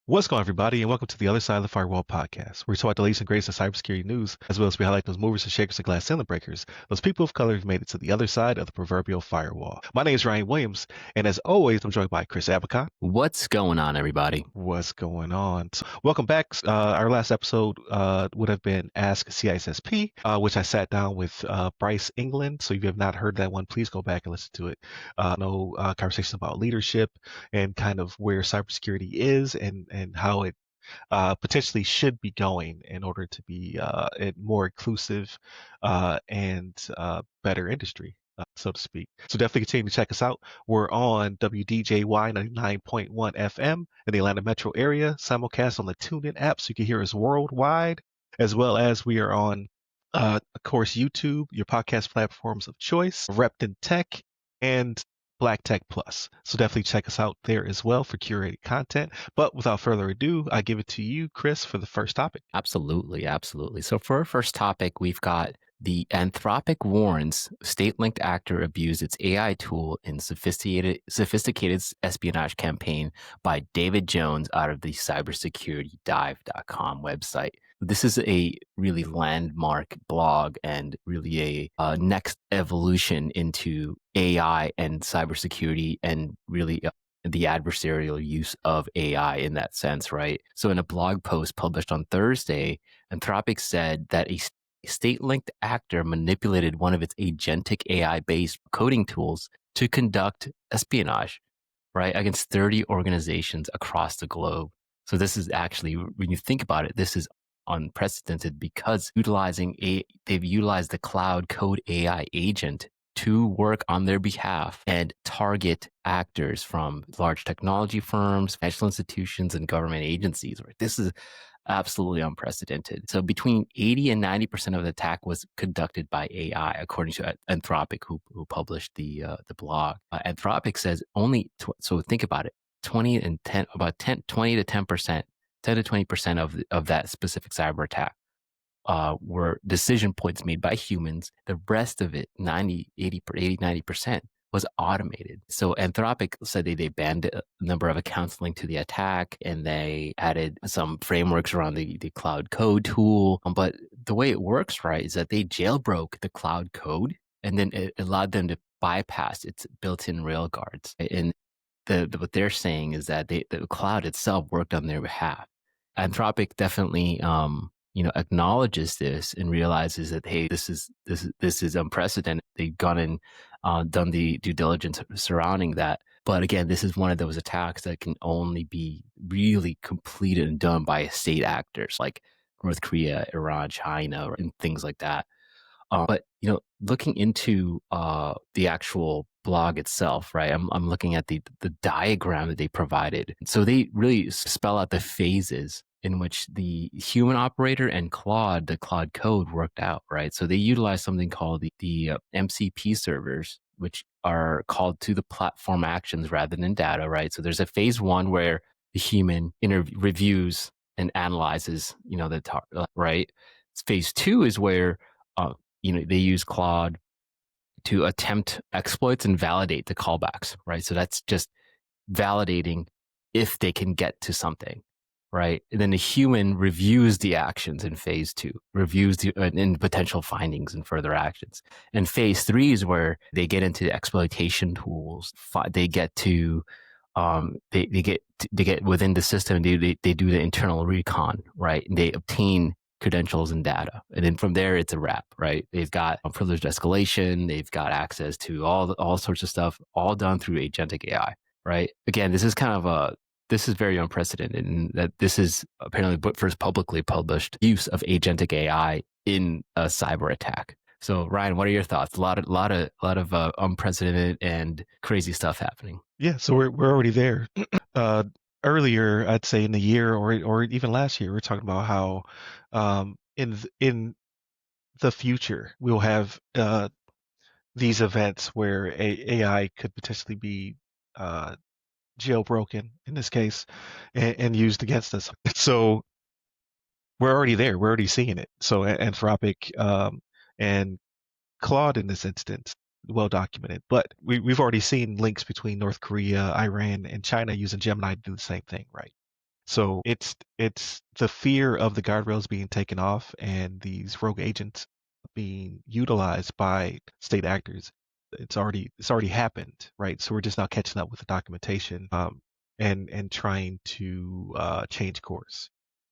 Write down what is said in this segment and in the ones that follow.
What's going on, everybody, and welcome to the Other Side of the Firewall podcast, where we talk about the latest and greatest of cybersecurity news, as well as we highlight those movers and shakers and glass ceiling breakers, those people of color who've made it to the other side of the proverbial firewall. My name is Ryan Williams, and as always, I'm joined by Chris Abacott. What's going on, everybody? What's going on? So, welcome back. Our last episode would have been Ask CISSP, which I sat down with Bryce England. So if you have not heard that one, please go back and listen to it. Conversations about leadership and kind of where cybersecurity is and how it potentially should be going in order to be a more inclusive and better industry, so to speak. So definitely continue to check us out. We're on WDJY 99.1 FM in the Atlanta metro area, simulcast on the TuneIn app so you can hear us worldwide, as well as we are on, of course, YouTube, your podcast platforms of choice, Repton Tech, and Black Tech Plus. So definitely check us out there as well for curated content. But without further ado, I give it to you, Chris, for the first topic. Absolutely. So for our first topic, we've got the Anthropic warns state-linked actor abused its AI tool in sophisticated espionage campaign by David Jones out of the cybersecuritydive.com website. This is a really landmark blog and really a next evolution into AI and cybersecurity and really the adversarial use of AI in that sense, right? So in a blog post published on Thursday, Anthropic said that a state-linked actor manipulated one of its agentic AI-based coding tools to conduct espionage, right, against 30 organizations across the globe. So this is actually, when you think about it, this is unprecedented because they've utilized the Claude Code AI agent to work on their behalf and target actors from large technology firms, financial institutions, and government agencies. Right? This is absolutely unprecedented. So between 80 and 90% of the attack was conducted by AI, according to Anthropic, who published the blog. Anthropic says so think about it, 20 to 10%, 10 to 20% of that specific cyber attack were decision points made by humans. The rest of it, 90% was automated. So Anthropic said they banned a number of accounts linked to the attack, and they added some frameworks around the Cloud Code tool. But the way it works, right, is that they jailbroke the Cloud Code, and then it allowed them to bypass its built-in railguards. And what they're saying is that the cloud itself worked on their behalf. Anthropic definitely acknowledges this and realizes that, hey, this is unprecedented. They've gone and done the due diligence surrounding that. But again, this is one of those attacks that can only be really completed and done by state actors like North Korea, Iran, China, and things like that. But looking into the actual blog itself, right? I'm looking at the diagram that they provided. So they really spell out the phases in which the human operator and the Claude code worked out, right? So they utilize something called the MCP servers, which are called to the platform actions rather than data, right? So there's a phase one where the human reviews and analyzes, right? Phase two is where they use Claude to attempt exploits and validate the callbacks, right? So that's just validating if they can get to something, right? And then the human reviews the actions in phase two, reviews the potential findings and further actions. And phase three is where they get into the exploitation tools. They get to they get within the system. They do the internal recon, right? And they obtain credentials and data. And then from there, it's a wrap, right? They've got privileged escalation. They've got access to all sorts of stuff, all done through agentic AI, right? Again, this is very unprecedented, and that this is apparently the first publicly published use of agentic AI in a cyber attack. So Ryan, what are your thoughts? A lot of unprecedented and crazy stuff happening. Yeah, so we're already there. Earlier, I'd say in the year or even last year, we are talking about how in the future we'll have these events where AI could potentially be jailbroken in this case and used against us. So we're already there. We're already seeing it. So Anthropic and Claude in this instance, well documented. But we've already seen links between North Korea, Iran, and China using Gemini to do the same thing, right? So it's the fear of the guardrails being taken off and these rogue agents being utilized by state actors. It's already happened, right? So we're just now catching up with the documentation, and trying to change course.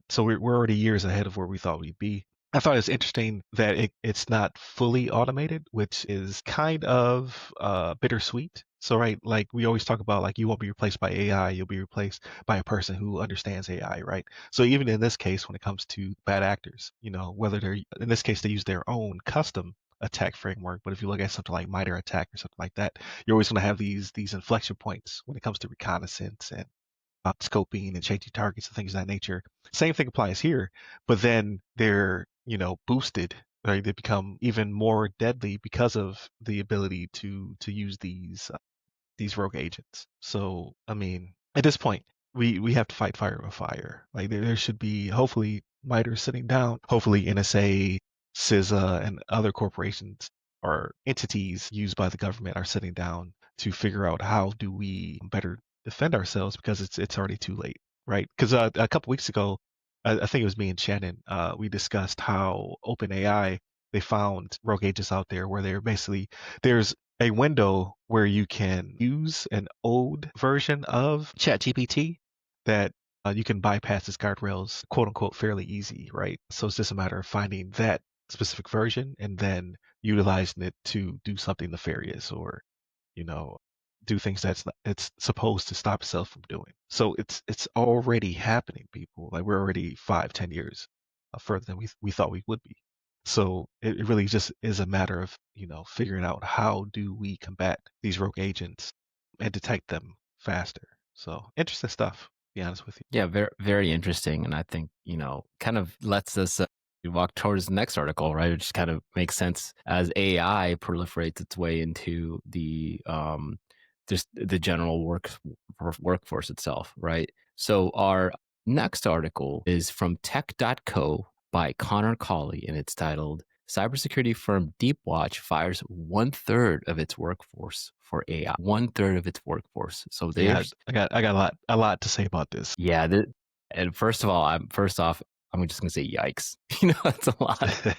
So we're already years ahead of where we thought we'd be. I thought it's interesting that it's not fully automated, which is kind of bittersweet. So, right, like we always talk about, like you won't be replaced by AI, you'll be replaced by a person who understands AI, right? So even in this case, when it comes to bad actors, whether they're in this case they use their own custom attack framework, but if you look at something like MITRE ATT&CK or something like that, you're always going to have these inflection points when it comes to reconnaissance and scoping and changing targets and things of that nature. Same thing applies here, but then they're, boosted, right? They become even more deadly because of the ability to use these rogue agents. So, I mean, at this point, we have to fight fire with fire. Like there should be, hopefully MITRE sitting down, hopefully NSA, CISA, and other corporations or entities used by the government are sitting down to figure out how do we better defend ourselves, because it's already too late, right? Because a couple weeks ago, I think it was me and Shannon, we discussed how OpenAI, they found rogue agents out there where they're basically, there's a window where you can use an old version of ChatGPT that you can bypass its guardrails, quote unquote, fairly easy, right? So it's just a matter of finding that specific version and then utilizing it to do something nefarious, or you know, do things it's supposed to stop itself from doing. So it's already happening, people. Like we're already 5, 10 years further than we thought we would be. So it really just is a matter of, figuring out how do we combat these rogue agents and detect them faster. So interesting stuff, to be honest with you. Yeah, very very interesting, and I think kind of lets us walk towards the next article, right? Which kind of makes sense as AI proliferates its way into the just the general workforce itself, right? So our next article is from Tech.co by Connor Colley, and it's titled "Cybersecurity Firm Deepwatch Fires 1/3 of its workforce for AI." 1/3 of its workforce. So Yeah, there's I got a lot to say about this. yeah, and first of all, first off, I'm just gonna say yikes. That's a lot.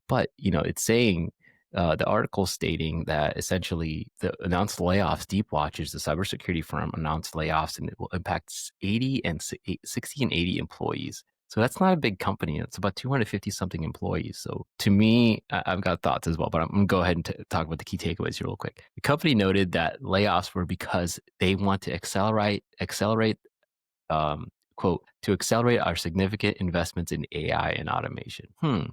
But it's saying the article stating that essentially the announced layoffs, Deepwatch is the cybersecurity firm, announced layoffs, and it will impact 60 and 80 employees. So that's not a big company. It's about 250 something employees. So to me, I've got thoughts as well, but I'm going to go ahead and talk about the key takeaways here real quick. The company noted that layoffs were because they want to accelerate quote, to accelerate our significant investments in AI and automation.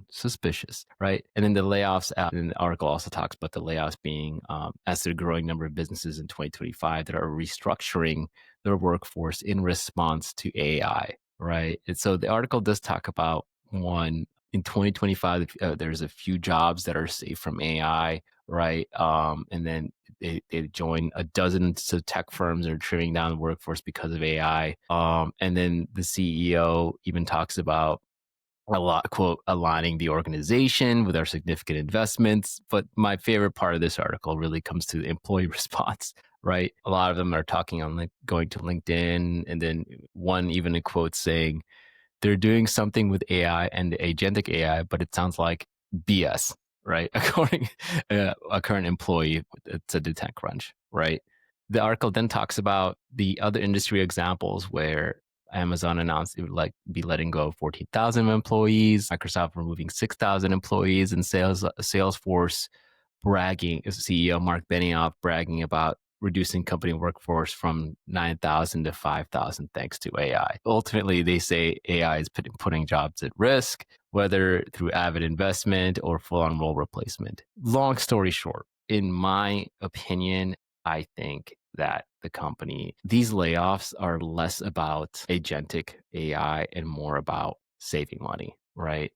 Suspicious, right? And then the layoffs, and the article also talks about the layoffs being as the growing number of businesses in 2025 that are restructuring their workforce in response to AI, right? And so the article does talk about one, in 2025, there's a few jobs that are safe from AI, right? And then they join a dozen tech firms that are trimming down the workforce because of AI. And then the CEO even talks about a lot, quote, aligning the organization with our significant investments. But my favorite part of this article really comes to the employee response, right? A lot of them are talking on going to LinkedIn, and then one even a quote saying, they're doing something with AI and the agentic AI, but it sounds like BS, right? According a current employee to TechCrunch, right? The article then talks about the other industry examples where Amazon announced it would be letting go of 14,000 employees, Microsoft removing 6,000 employees, and Salesforce bragging, CEO Mark Benioff bragging about reducing company workforce from 9,000 to 5,000 thanks to AI. Ultimately, they say AI is putting jobs at risk, whether through avid investment or full-on role replacement. Long story short, in my opinion, I think that these layoffs are less about agentic AI and more about saving money, right?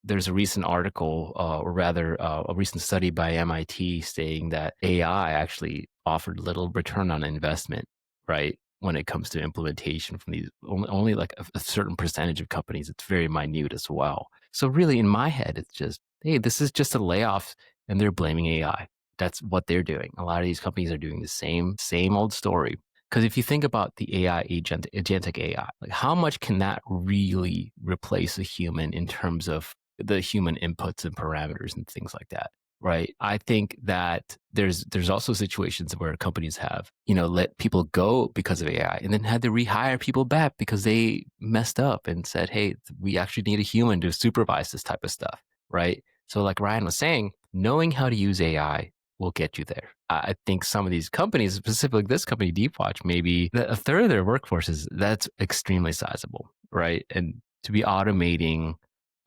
There's a recent article, or rather a recent study by MIT stating that AI actually offered little return on investment, right? when it comes to implementation from these. Only like a certain percentage of companies. It's very minute as well. So really, in my head, it's just, hey, this is just a layoff, and they're blaming AI. That's what they're doing. A lot of these companies are doing the same old story. Because if you think about the AI agentic AI, like how much can that really replace a human in terms of the human inputs and parameters and things like that? Right. I think that there's also situations where companies have, let people go because of AI and then had to rehire people back because they messed up and said, hey, we actually need a human to supervise this type of stuff. Right. So like Ryan was saying, knowing how to use AI will get you there. I think some of these companies, specifically this company, Deepwatch, maybe a third of their workforce that's extremely sizable, right? And to be automating,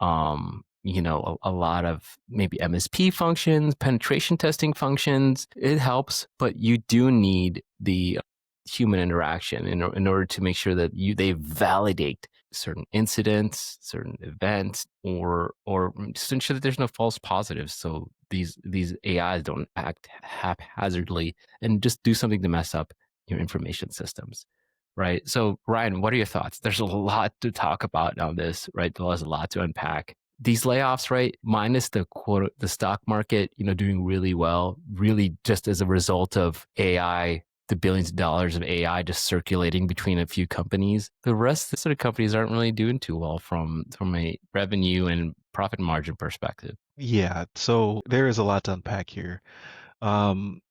a lot of maybe MSP functions, penetration testing functions, it helps, but you do need the human interaction in order to make sure that they validate certain incidents, certain events, or just ensure that there's no false positives. So these AIs don't act haphazardly and just do something to mess up your information systems. Right. So Ryan, what are your thoughts? There's a lot to talk about on this, right? There's a lot to unpack. These layoffs, right? Minus the stock market, doing really well, really just as a result of AI, the billions of dollars of AI just circulating between a few companies. The rest of the sort of companies aren't really doing too well from a revenue and profit margin perspective. Yeah, so there is a lot to unpack here. Um,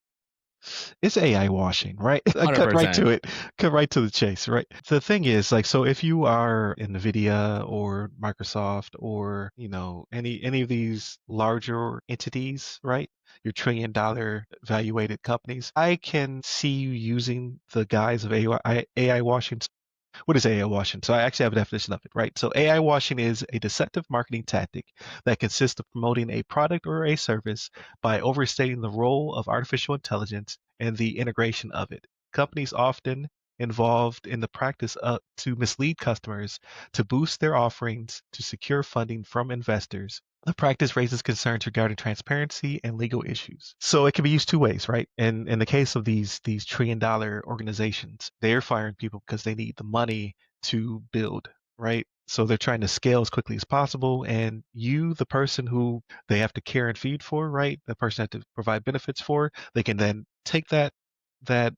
it's AI washing, right? I cut right 100%. to it, cut right to the chase, right? The thing is, like, so if you are NVIDIA or Microsoft or, any of these larger entities, right? Your $1 trillion valuated companies, I can see you using the guise of AI washing. What is AI washing? So I actually have a definition of it, right? So AI washing is a deceptive marketing tactic that consists of promoting a product or a service by overstating the role of artificial intelligence and the integration of it. Companies often involved in the practice to mislead customers to boost their offerings to secure funding from investors. The practice raises concerns regarding transparency and legal issues. So it can be used two ways, right? And in the case of these $1 trillion organizations, they're firing people because they need the money to build, right? So they're trying to scale as quickly as possible. And you, the person who they have to care and feed for, right? The person they have to provide benefits for, they can then take that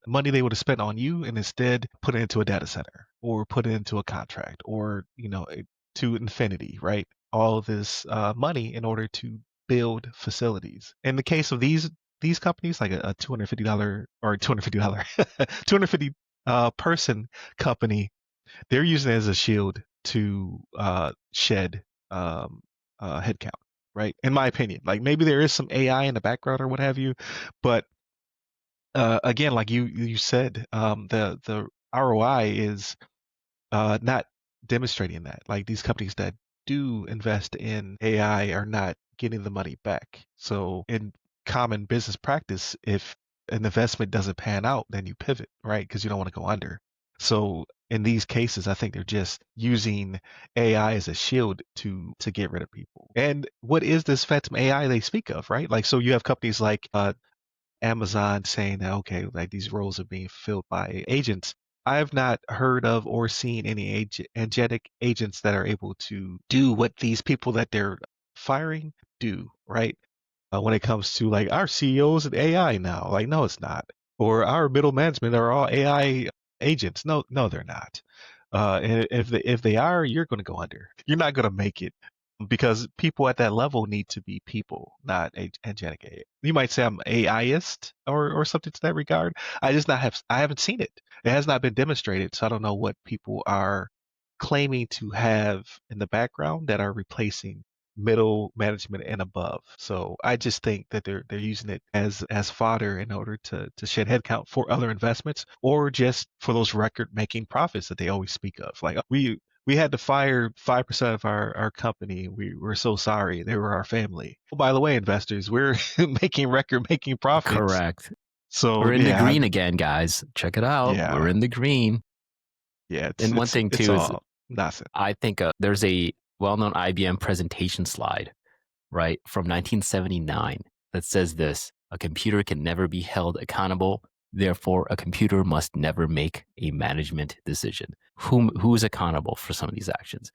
money they would have spent on you and instead put it into a data center or put it into a contract or, to infinity, right? All this money in order to build facilities. In the case of these companies, like a $250 or $250 250 person company, they're using it as a shield to shed headcount, right? In my opinion, like maybe there is some AI in the background or what have you, but again, like you said, the ROI is not demonstrating that. Like these companies that do invest in AI are not getting the money back. So in common business practice, if an investment doesn't pan out, then you pivot, right? Because you don't want to go under. So in these cases, I think they're just using AI as a shield to get rid of people. And what is this phantom AI they speak of, right? Like, so you have companies like Amazon saying that, okay, like these roles are being filled by agents. I've not heard of or seen any agentic agents that are able to do what these people that they're firing do, right? When it comes to like our CEOs and AI now, like no, it's not. Or our middle management are all AI agents. No, no, they're not. And if they are, you're going to go under. You're not going to make it because people at that level need to be people, not agentic AI. You might say I'm AIist or something to that regard. I haven't seen it. It has not been demonstrated, so I don't know what people are claiming to have in the background that are replacing middle management and above. So I just think that they're using it as fodder in order to shed headcount for other investments or just for those record making profits that they always speak of. Like we had to fire 5% of our company. We're so sorry. They were our family. Oh, by the way, investors, we're making record making profits. Correct. So We're in the yeah, green again, guys. Check it out. We're yeah, in the green. yeah. It's And one it's thing it's too is all nonsense. I think there's a well-known IBM presentation slide, right, from 1979 that says this: a computer can never be held accountable Therefore, a computer must never make a management decision. Who is accountable for some of these actions?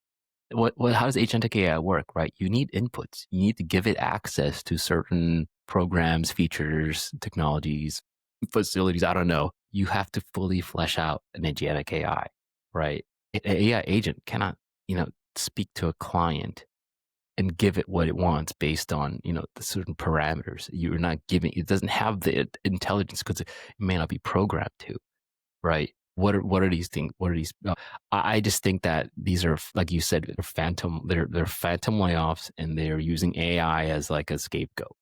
How does agentic AI work, right? You need inputs. You need to give it access to certain programs, features, technologies, facilities. I don't know. You have to fully flesh out an agentic AI, right? An AI agent cannot, speak to a client and give it what it wants based on, the certain parameters. You're not giving, it doesn't have the intelligence because it may not be programmed to, right? What are these things? What are these? I just think that these are, like you said, they're phantom layoffs, and they're using AI as like a scapegoat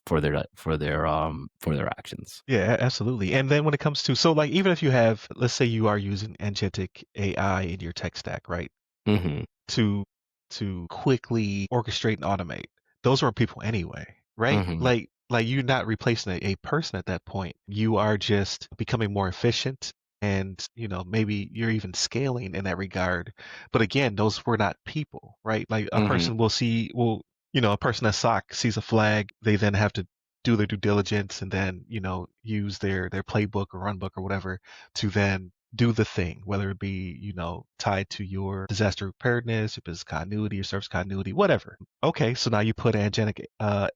for their actions. Yeah, absolutely. And then when it comes to, so like, even if you have, let's say you are using agentic AI in your tech stack, right? Mm-hmm. To quickly orchestrate and automate. Those are people anyway, right? Mm-hmm. Like you're not replacing a person at that point. You are just becoming more efficient, and maybe you're even scaling in that regard. But again, those were not people, right? Like a Mm-hmm. person a person at SOC sees a flag, they then have to do their due diligence and then use their playbook or runbook or whatever to then do the thing, whether it be, tied to your disaster preparedness, your business continuity, your service continuity, whatever. Okay, so now you put an agentic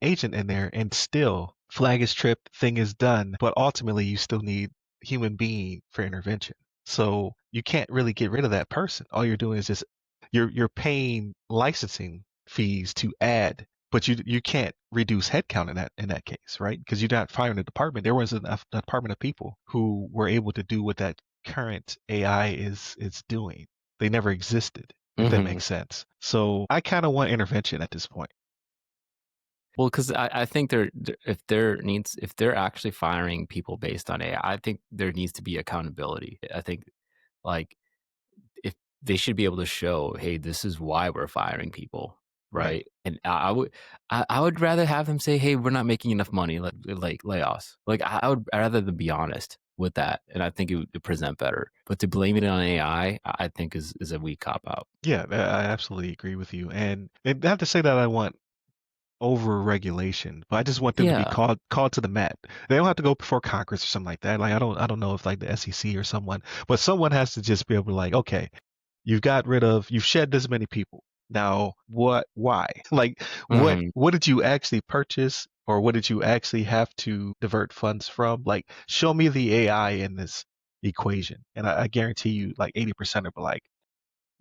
agent in there, and still flag is tripped, thing is done, but ultimately you still need human being for intervention. So you can't really get rid of that person. All you're doing is just you're paying licensing fees to add, but you can't reduce headcount in that case, right? Because you're not firing a department. There was a department of people who were able to do what that current AI is doing. They never existed, if that Mm-hmm. makes sense. So I kind of want intervention at this point. Well, because I think if they're actually firing people based on AI, I think there needs to be accountability. I think, like, if they should be able to show, hey, this is why we're firing people, Right. right? And I would rather have them say, hey, we're not making enough money, like layoffs. Like, I would rather them be honest with that, and I think it would present better. But to blame it on AI, I think is a weak cop out. Yeah, I absolutely agree with you. And not to say that I want over regulation, but I just want them to be Yeah. called to the mat. They don't have to go before Congress or something like that. Like I don't know if like the SEC or someone, but someone has to just be able to like, okay, you've shed this many people. Now why? Like Hmm. what did you actually purchase, or what did you actually have to divert funds from? Like show me the AI in this equation. And I guarantee you like 80% of it like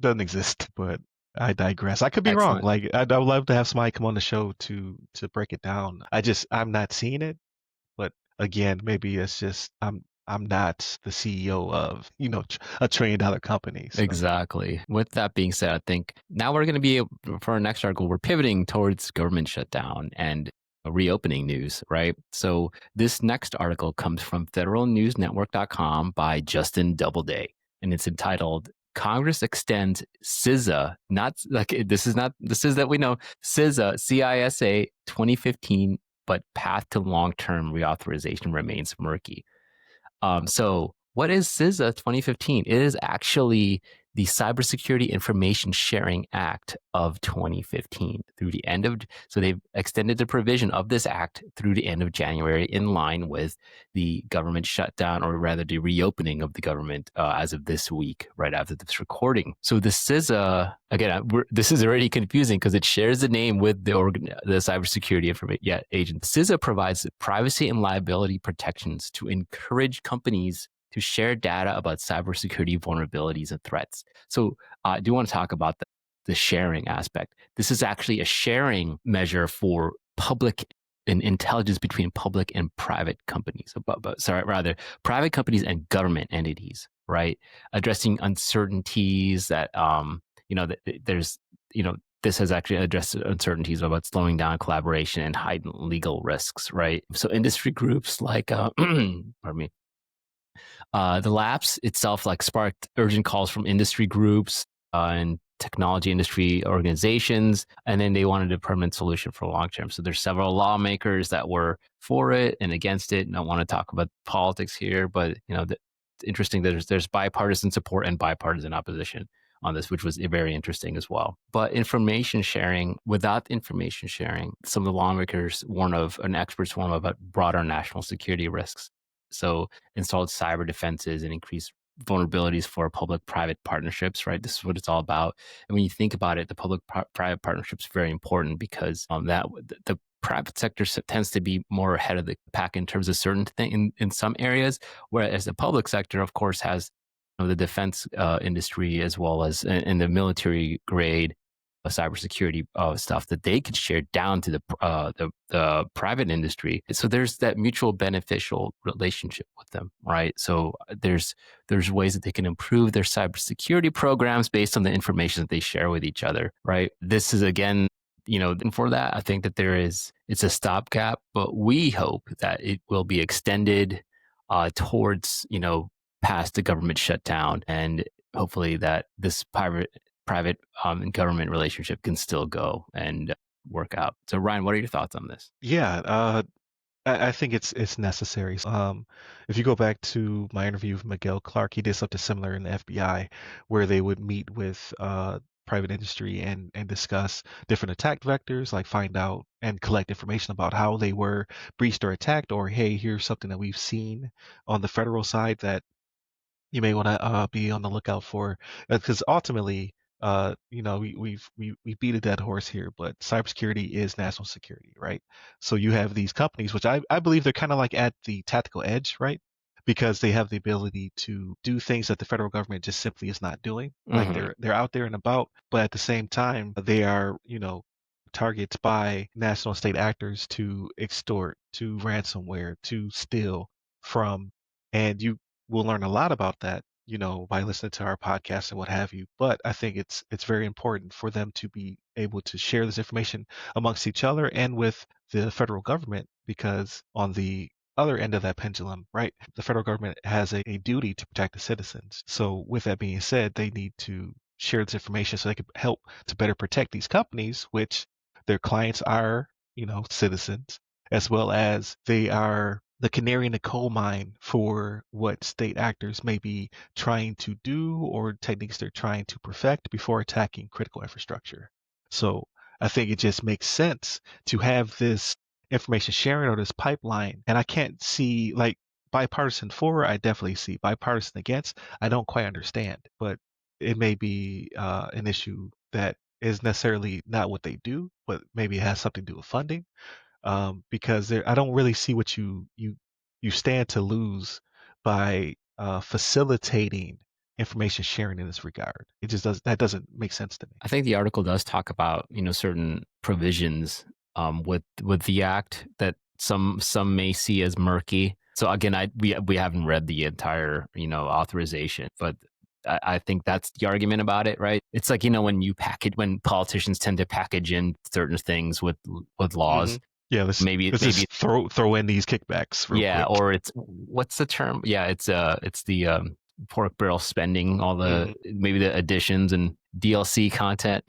doesn't exist. But I digress. I could be wrong. Excellent. Like I'd love to have somebody come on the show to break it down. I'm not seeing it, but again, maybe it's just I'm not the CEO of a $1 trillion company. So Exactly. With that being said, I think now we're going to be for our next article, we're pivoting towards government shutdown and reopening news, right? So this next article comes from federalnewsnetwork.com by Justin Doubleday, and it's entitled Congress extends CISA, not like this is not the CISA that we know, CISA, CISA 2015, but path to long-term reauthorization remains murky. So what is CISA 2015? It is actually the Cybersecurity Information Sharing Act of 2015 through the end of, so they've extended the provision of this act through the end of January in line with the government shutdown, or rather the reopening of the government as of this week, right after this recording. So the CISA, again, this is already confusing because it shares the name with the Cybersecurity Information Agent. CISA provides privacy and liability protections to encourage companies to share data about cybersecurity vulnerabilities and threats. So I do want to talk about the sharing aspect. This is actually a sharing measure for public and intelligence between public and private companies. Rather, private companies and government entities, right? Addressing uncertainties that, there's, this has actually addressed uncertainties about slowing down collaboration and heightened legal risks, right? So industry groups like, pardon me, the lapse itself like sparked urgent calls from industry groups and technology industry organizations, and then they wanted a permanent solution for long term. So there's several lawmakers that were for it and against it. And I want to talk about politics here, but it's interesting that there's bipartisan support and bipartisan opposition on this, which was very interesting as well. But without information sharing, some of the lawmakers warn of, and experts warn about broader national security risks. So installed cyber defenses and increased vulnerabilities for public-private partnerships, right? This is what it's all about. And when you think about it, the public-private partnership is very important because the private sector tends to be more ahead of the pack in terms of certain things in some areas, whereas the public sector, of course, has the defense industry as well as in the military grade cybersecurity stuff that they could share down to the private industry. So there's that mutual beneficial relationship with them, right? So there's ways that they can improve their cybersecurity programs based on the information that they share with each other, right? This is again, and for that, I think that it's a stopgap, but we hope that it will be extended towards, past the government shutdown, and hopefully that this private and government relationship can still go and work out. So Ryan, what are your thoughts on this? Yeah, I think it's necessary. If you go back to my interview with Miguel Clark, he did something similar in the FBI, where they would meet with private industry and discuss different attack vectors, like find out and collect information about how they were breached or attacked, or hey, here's something that we've seen on the federal side that you may want to be on the lookout for, because ultimately, we beat a dead horse here, but cybersecurity is national security, right? So you have these companies, which I believe they're kind of like at the tactical edge, right? Because they have the ability to do things that the federal government just simply is not doing. Like Hmm. they're out there and about, but at the same time, they are, targets by national state actors to extort, to ransomware, to steal from, and you we'll learn a lot about that, by listening to our podcast and what have you. But I think it's very important for them to be able to share this information amongst each other and with the federal government, because on the other end of that pendulum, right, the federal government has a duty to protect the citizens. So with that being said, they need to share this information so they can help to better protect these companies, which their clients are, citizens, as well as they are the canary in the coal mine for what state actors may be trying to do or techniques they're trying to perfect before attacking critical infrastructure. So I think it just makes sense to have this information sharing or this pipeline. And I can't see like bipartisan for, I definitely see bipartisan against. I don't quite understand, but it may be an issue that is necessarily not what they do, but maybe it has something to do with funding, because I don't really see what you stand to lose by facilitating information sharing in this regard. It just doesn't make sense to me. I think the article does talk about certain provisions with the act that some may see as murky. So again, we haven't read the entire authorization, but I think that's the argument about it, right? It's like when politicians tend to package in certain things with Hmm. laws. Yeah, let's Maybe just throw in these kickbacks real yeah, quick. or it's what's the term? Yeah, it's the pork barrel spending, all the Hmm. maybe the additions and DLC content.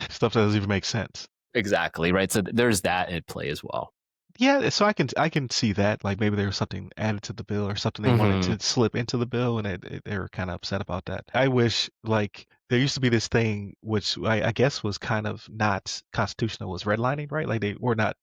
Stuff that doesn't even make sense. Exactly, right. So there's that at play as well. Yeah, so I can see that, like maybe there was something added to the bill or something they wanted Hmm. to slip into the bill, and they were kind of upset about that. I wish, like, there used to be this thing which I guess was kind of not constitutional, was redlining, right? Like they were not.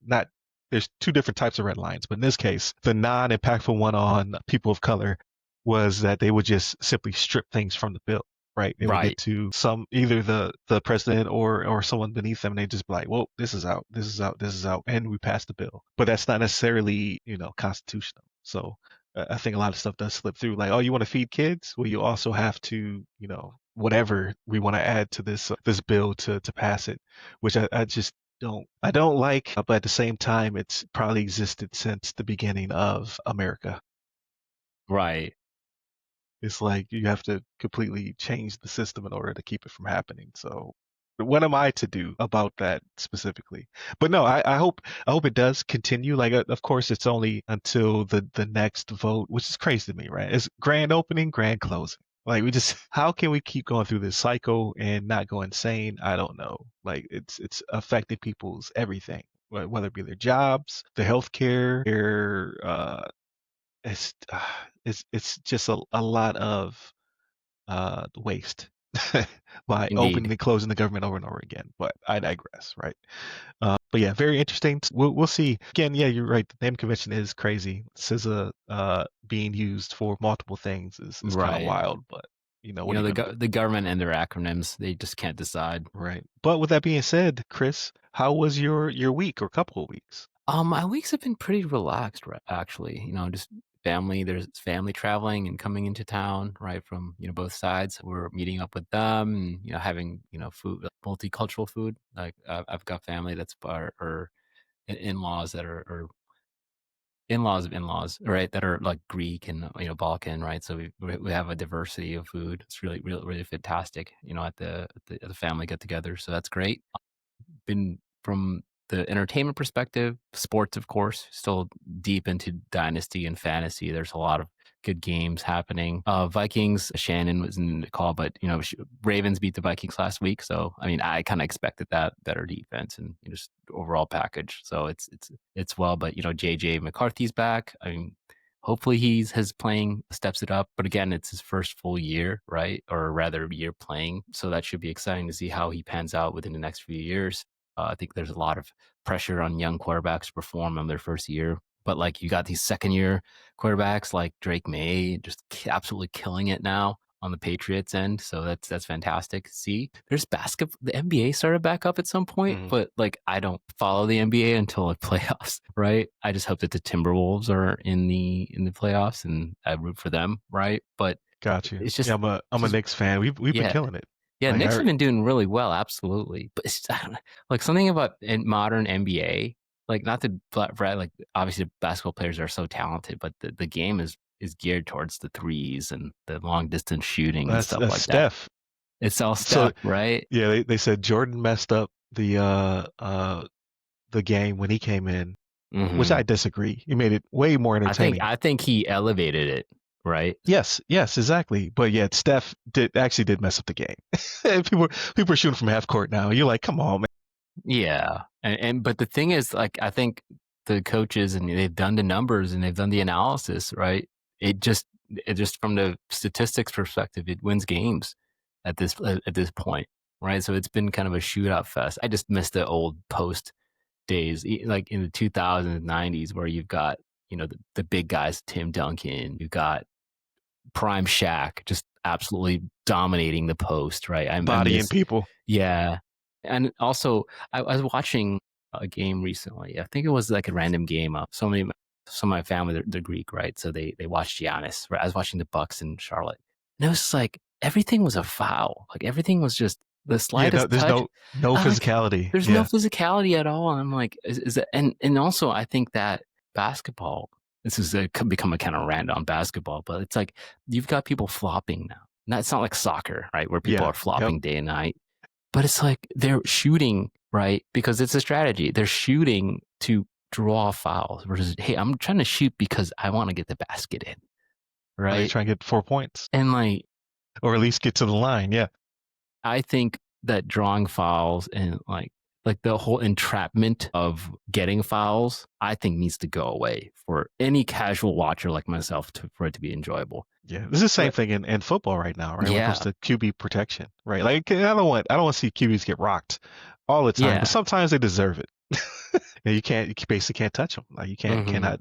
There's two different types of red lines, but in this case, the non-impactful one on people of color was that they would just simply strip things from the bill. Right, they would get Right. to some either the president or someone beneath them, and they just be like, "Well, this is out, this is out, this is out," and we passed the bill. But that's not necessarily, constitutional. So I think a lot of stuff does slip through. Like, oh, you want to feed kids? Well, you also have to, whatever we want to add to this bill to pass it, which I just don't like. But at the same time, it's probably existed since the beginning of America. Right. It's like you have to completely change the system in order to keep it from happening. So what am I to do about that specifically? But no, I hope it does continue. Like, of course, it's only until the next vote, which is crazy to me, right? It's grand opening, grand closing. Like we just, how can we keep going through this cycle and not go insane? I don't know. Like it's affecting people's everything, whether it be their jobs, their healthcare, their it's it's just a lot of waste. by opening Indeed. and closing the government over and over again. But I digress, right? But yeah, very interesting. We'll see. Again, yeah, you're right. The name convention is crazy. CISA being used for multiple things is kind of Right. wild, but what are you gonna do? The government and their acronyms, they just can't decide. Right. But with that being said, Chris, how was your week or couple of weeks? My weeks have been pretty relaxed, right, actually. Just family. There's family traveling and coming into town, right, from both sides. We're meeting up with them, and having food, multicultural food. Like I've got family that's or in-laws that are in-laws of in-laws, right, that are like Greek and Balkan, right. So we have a diversity of food. It's really fantastic. At the family get together. So that's great. Been from the entertainment perspective, sports, of course, still deep into dynasty and fantasy. There's a lot of good games happening. Vikings, Shannon was in the call, but Ravens beat the Vikings last week. So I mean, I kind of expected that better defense and just overall package. So it's well, but JJ McCarthy's back. I mean, hopefully his playing steps it up. But again, it's his first full year, right? Or rather, year playing. So that should be exciting to see how he pans out within the next few years. I think there's a lot of pressure on young quarterbacks to perform in their first year. But like you got these second year quarterbacks like Drake May just absolutely killing it now on the Patriots end. So that's fantastic to see. There's basketball. The NBA started back up at some point, Mhm. but like I don't follow the NBA until the playoffs, right? I just hope that the Timberwolves are in the playoffs and I root for them, right? But Got you. it's Yeah, just I'm a Knicks fan. We've been yeah, killing it. yeah, Like Knicks I have been doing really well, absolutely. But it's, I don't know, like something about in modern NBA, like not to brag, like obviously basketball players are so talented, but the game is geared towards the threes and the long distance shooting and stuff that's like that. Steph. It's all So Steph, right? yeah, they said Jordan messed up the game when he came in, which I Hmm. disagree. He made it way more I think entertaining. I think he elevated it, right? Yes, exactly. But yet Steph did mess up the game. And people are shooting from half court now. You're like, come on, man. Yeah, and but the thing is, like, I think the coaches and they've done the numbers and they've done the analysis, right? It just from the statistics perspective, it wins games at this point, right? So it's been kind of a shootout fest. I just miss the old post days, like in the 2000s, 90s, where you've got the big guys, Tim Duncan, you've got prime Shaq, just absolutely dominating the post, right? I Bodying miss people. yeah. And also, I was watching a game recently. I think it was like a random game. Some of my family, they're Greek, right? So they watched Giannis. Right? I was watching the Bucks in Charlotte, and it was like everything was a foul. Like everything was just the Yeah, no, slightest there's touch. no I'm like, physicality. there's no Yeah. physicality at all. And I'm like, is that, and also I think that basketball. This is become a kind of rant on basketball, but it's like you've got people flopping now. It's not like soccer, right? Where people Yeah. are Yep. flopping day and night, but it's like they're shooting, right? Because it's a strategy. They're shooting to draw fouls versus, hey, I'm trying to shoot because I want to get the basket in, Or they right? try and get 4 points. And like, Or at least get to the line. Yeah. I think that drawing fouls and like the whole entrapment of getting fouls, I think needs to go away for any casual watcher like myself for it to be enjoyable. Yeah. This is the same Right. thing in football right now, right? When it comes Yeah. to QB protection. Right. Like I don't want to see QBs get rocked all the time, but Yeah. sometimes they deserve it. And you basically can't touch them. Like you Hmm.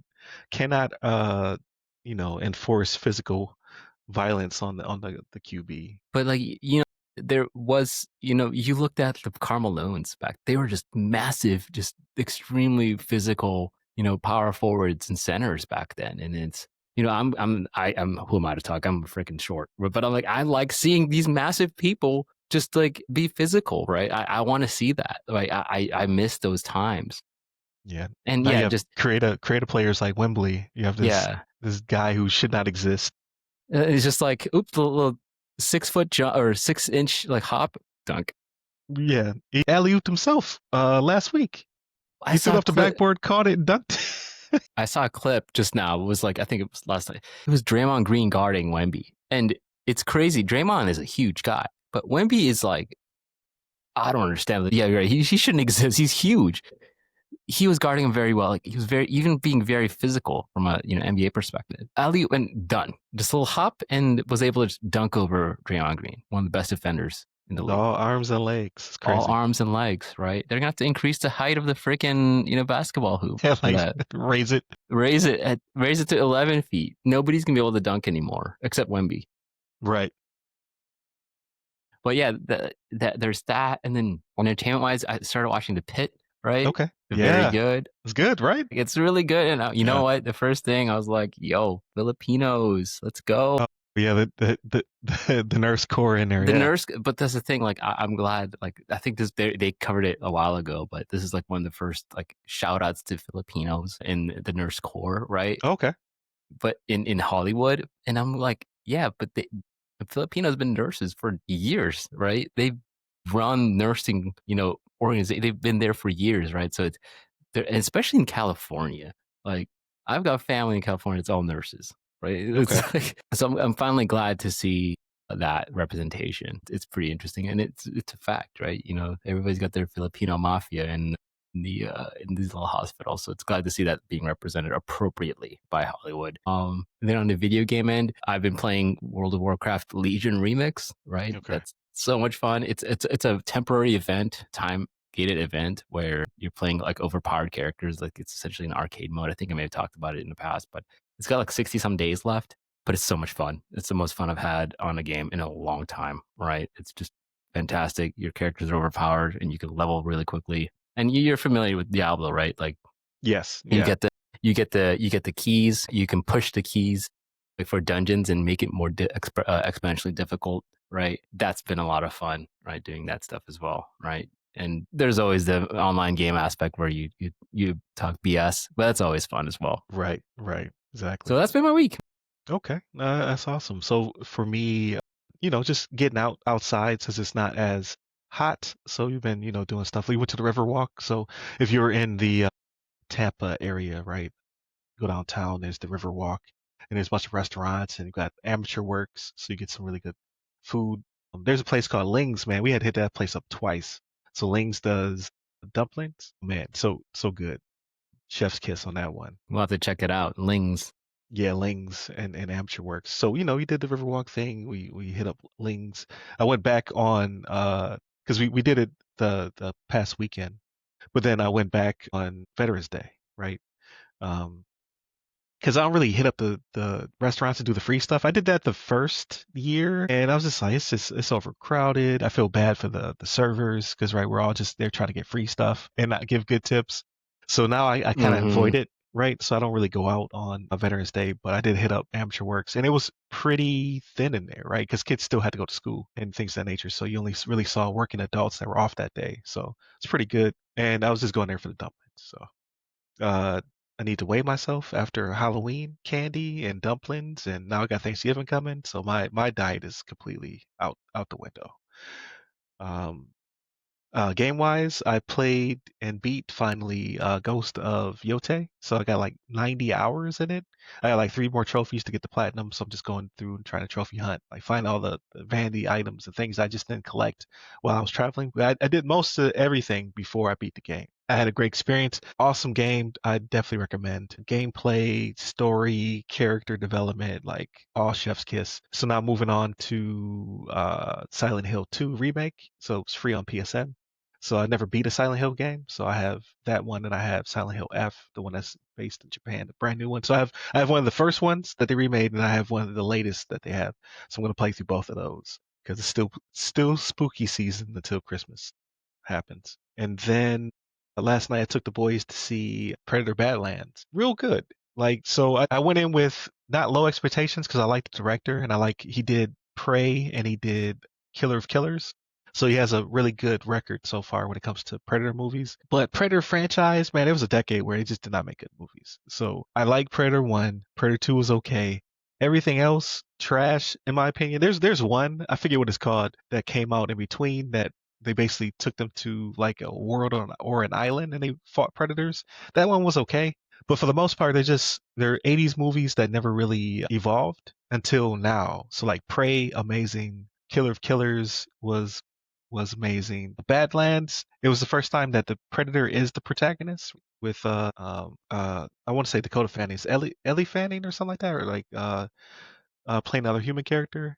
cannot enforce physical violence on the QB. But like there was you looked at the Carmeloons back; they were just massive, just extremely physical, power forwards and centers back then. And it's I'm who am I to talk? I'm freaking short, but I'm like I like seeing these massive people just like be physical, right? I want to see that. Like I miss those times, Yeah. and Now you yeah, have just creative players like Wembley. You have this yeah, this guy who should not exist. it's just like oops, the little 6 foot jump or 6 inch like hop dunk. Yeah. He alley-ooped himself last week. I He threw it saw a off the clip. backboard, caught it, and dunked. I saw a clip just now. It was like I think it was last night. It was Draymond Green guarding Wemby, and it's crazy. Draymond is a huge guy, but Wemby is like I don't understand. Yeah, you're right. He shouldn't exist. He's huge. he was guarding him very well. Like he was very even being very physical from a NBA perspective. Ali went done, just a little hop, and was able to just dunk over Draymond Green, one of the best defenders in the league. All arms and legs. It's All crazy. arms and legs, right? They're gonna have to increase the height of the freaking basketball hoop Yeah, for like that. raise it. Raise it to 11 feet. Nobody's gonna be able to dunk anymore except Wemby. Right. But yeah, there's that, and then entertainment wise, I started watching The Pit. Right, Okay. very Yeah. good. It's good, right? It's really good. And you know Yeah. what? The first thing I was like, "Yo, Filipinos, let's go." Yeah, the nurse core in there, The yeah. nurse, but that's the thing. Like, I'm glad. Like, I think they covered it a while ago, but this is like one of the first like shout outs to Filipinos in the nurse corps, right? Okay. But in Hollywood, and I'm like, yeah, but the Filipinos been nurses for years, right? They've run nursing, organization. They've been there for years, right? So it's especially in California. Like, I've got family in California. It's all nurses, right? It's Okay. like, so I'm finally glad to see that representation. It's pretty interesting, and it's a fact, right? Everybody's got their Filipino mafia in these little hospitals. So it's glad to see that being represented appropriately by Hollywood. And then on the video game end, I've been playing World of Warcraft Legion Remix, right? Okay. That's so much fun. It's a temporary event, time gated event where you're playing like overpowered characters. Like it's essentially an arcade mode. I think I may have talked about it in the past, but it's got like 60 some days left, but it's so much fun. It's the most fun I've had on a game in a long time, right? It's just fantastic. Your characters are overpowered and you can level really quickly. And you're familiar with Diablo, right? Like Yes. you Yeah. get the keys. You can push the keys like for dungeons and make it more exponentially difficult, right? That's been a lot of fun, right? Doing that stuff as well, right? And there's always the online game aspect where you talk BS, but that's always fun as well. Right. Right. So Exactly. that's been my week. Okay. That's awesome. So for me, just getting outside since it's not as hot. So you've been, doing stuff. We went to the river walk. So if you're in the Tampa area, right? Go downtown, there's the river walk, and there's a bunch of restaurants, and you got amateur works, so you get some really good food. There's a place called Ling's, man. We had hit that place up twice. So Ling's does dumplings, man, so good. Chef's kiss on that one. We'll have to check it out. Lings. Yeah, Ling's and amateur works. So we did the Riverwalk thing. We hit up Ling's. I went back on because we did it the past weekend, but then I went back on Veterans Day, right? Um, because I don't really hit up the restaurants to do the free stuff. I did that the first year, and I was just like, it's overcrowded. I feel bad for the servers because right, we're all just there trying to get free stuff and not give good tips. So now I kind of Mm-hmm. avoid it, right? So I don't really go out on a Veterans Day, but I did hit up Amateur Works, and it was pretty thin in there, right? Because kids still had to go to school and things of that nature. So you only really saw working adults that were off that day. So it's pretty good. And I was just going there for the dumplings. So uh, I need to weigh myself after Halloween candy and dumplings, and now I got Thanksgiving coming, so my diet is completely out the window. Um, game wise, I played and beat finally Ghost of Yote, so I got like 90 hours in it. I got like 3 more trophies to get the platinum, so I'm just going through and trying to trophy hunt, like find all the vanity items and things I just didn't collect while I was traveling. But I did most of everything before I beat the game. I had a great experience. Awesome game. I definitely recommend. Gameplay, story, character development, like all chef's kiss. So now moving on to Silent Hill 2 remake. So it's free on PSN. So I never beat a Silent Hill game. So I have that one, and I have Silent Hill F, the one that's based in Japan, the brand new one. So I have one of the first ones that they remade, and I have one of the latest that they have. So I'm gonna play through both of those because it's still spooky season until Christmas happens. And then last night I took the boys to see Predator Badlands. Real good. Like, so I went in with not low expectations because I like the director and he did Prey and he did Killer of Killers. So he has a really good record so far when it comes to Predator movies. But Predator franchise, man, it was a decade where they just did not make good movies. So I like Predator 1. Predator 2 was okay. Everything else, trash, in my opinion. There's one, I forget what it's called, that came out in between that they basically took them to like a world or an island and they fought predators. That one was okay, but for the most part, they're 80s movies that never really evolved until now. So like Prey, amazing. Killer of Killers was was amazing. Badlands, it was the first time that the Predator is the protagonist with I want to say Dakota Fanning, is Ellie Fanning or something like that, or like playing another human character.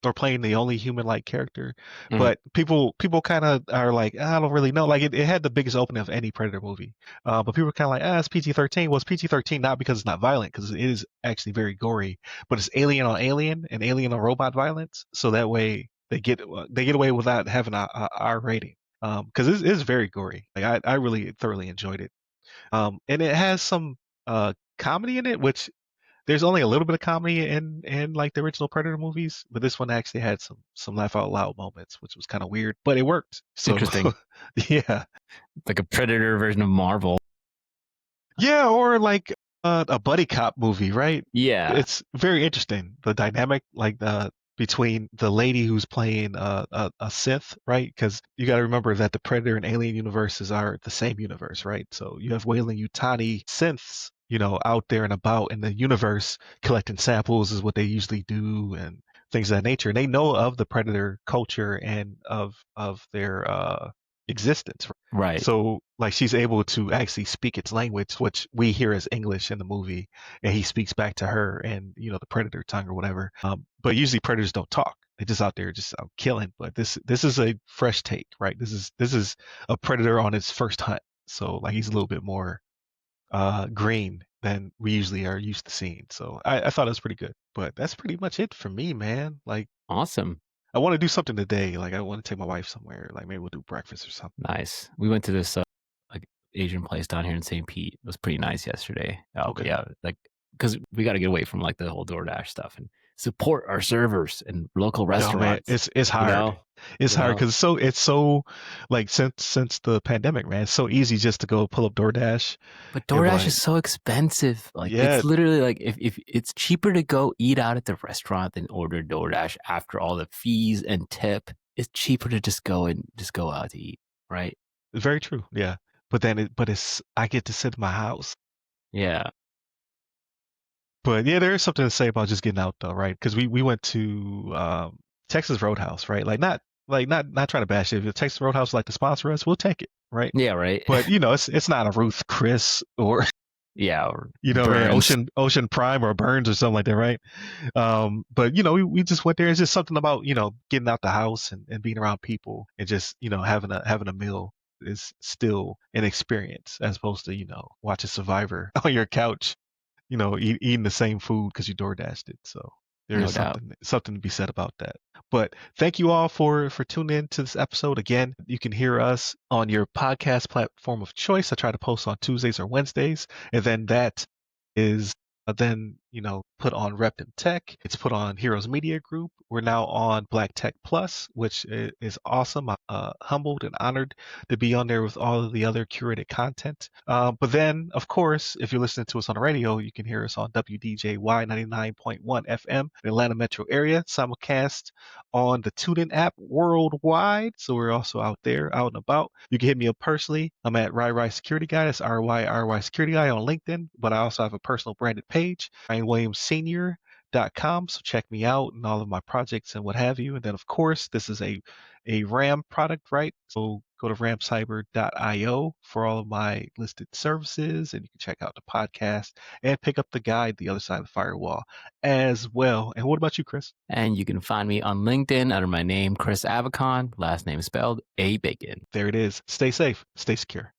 Or playing the only human-like character. Mhm. But people kind of are like, I don't really know. Like it had the biggest opening of any Predator movie. But people are kind of like, it's PG-13. Well, it's PG-13 not because it's not violent, because it is actually very gory, but it's alien on alien and alien on robot violence. So that way they get away without having a R rating. Because it is very gory. Like I really thoroughly enjoyed it. And it has some comedy in it, which there's only a little bit of comedy in like the original Predator movies, but this one actually had some laugh out loud moments, which was kind of weird, but it worked. So Interesting. yeah, Like a Predator version of Marvel. yeah, or like a buddy cop movie, right? Yeah. It's very interesting, the dynamic like between the lady who's playing a Sith, right? Because you got to remember that the Predator and Alien universes are the same universe, right? So you have Weyland Yutani synths, out there and about in the universe collecting samples is what they usually do and things of that nature. And they know of the Predator culture and of their existence. Right. So like she's able to actually speak its language, which we hear as English in the movie, and he speaks back to her and the Predator tongue or whatever. But usually predators don't talk; they're just out there just killing. But this is a fresh take, right? This is a predator on its first hunt, so like he's a little bit more green than we usually are used to seeing. So I thought it was pretty good. But that's pretty much it for me, man. Like Awesome. I want to do something today. Like I want to take my wife somewhere. Like maybe we'll do breakfast or something. Nice. We went to this like Asian place down here in St. Pete. It was pretty nice yesterday. But Okay. yeah, like because we got to get away from like the whole DoorDash stuff and support our servers and local Oh man, restaurants. it's You hard. know, It's you hard know. because it's so like since the pandemic, man. It's so easy just to go pull up DoorDash But and be DoorDash is like, so expensive. Like yeah, it's literally like if it's cheaper to go eat out at the restaurant than order DoorDash after all the fees and tip. It's cheaper to just go out to eat, right? very true. Yeah, but it's I get to sit in my house. Yeah. But yeah, there is something to say about just getting out though, right? Because we went to Texas Roadhouse, right? Not trying to bash it. If Texas Roadhouse would like to sponsor us, we'll take it, right? Yeah, right. But it's not a Ruth Chris or Yeah, or man, Burns. Ocean Prime or Burns or something like that, right? But we just went there. It's just something about getting out the house and being around people and just having a meal is still an experience as opposed to watching Survivor on your couch, eating the same food because you door dashed it. So there No is doubt. something to be said about that. But thank you all for tuning in to this episode. Again, you can hear us on your podcast platform of choice. I try to post on Tuesdays or Wednesdays, and then that is then put on Reptim Tech. It's put on Heroes Media Group. We're now on Black Tech Plus, which is awesome. I'm humbled and honored to be on there with all of the other curated content. But then, of course, if you're listening to us on the radio, you can hear us on WDJY 99.1 FM, the Atlanta metro area, simulcast on the TuneIn app worldwide. So we're also out there, out and about. You can hit me up personally. I'm at RyRy Security Guy. That's RYRY Security Guy on LinkedIn. But I also have a personal branded page, RyanWilliamsSenior.com. So check me out and all of my projects and what have you. And then, of course, this is a RAM product, right? So go to ramcyber.io for all of my listed services, and you can check out the podcast and pick up the guide, The Other Side of the Firewall, as well. And what about you, Chris? And you can find me on LinkedIn under my name, Chris Avicon, last name spelled A Bacon. There it is. Stay safe. Stay secure.